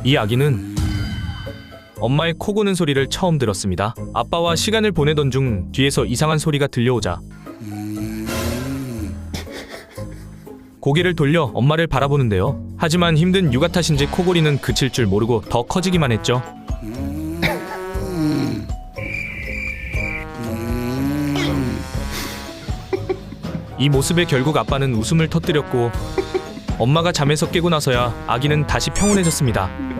이 아기는 엄마의 코 고는 소리를 처음 들었습니다. 아빠와 시간을 보내던 중 뒤에서 이상한 소리가 들려오자 고개를 돌려 엄마를 바라보는데요. 하지만 힘든 육아 탓인지 코골이는 그칠 줄 모르고 더 커지기만 했죠. 이 모습에 결국 아빠는 웃음을 터뜨렸고 엄마가 잠에서 깨고 나서야 아기는 다시 평온해졌습니다.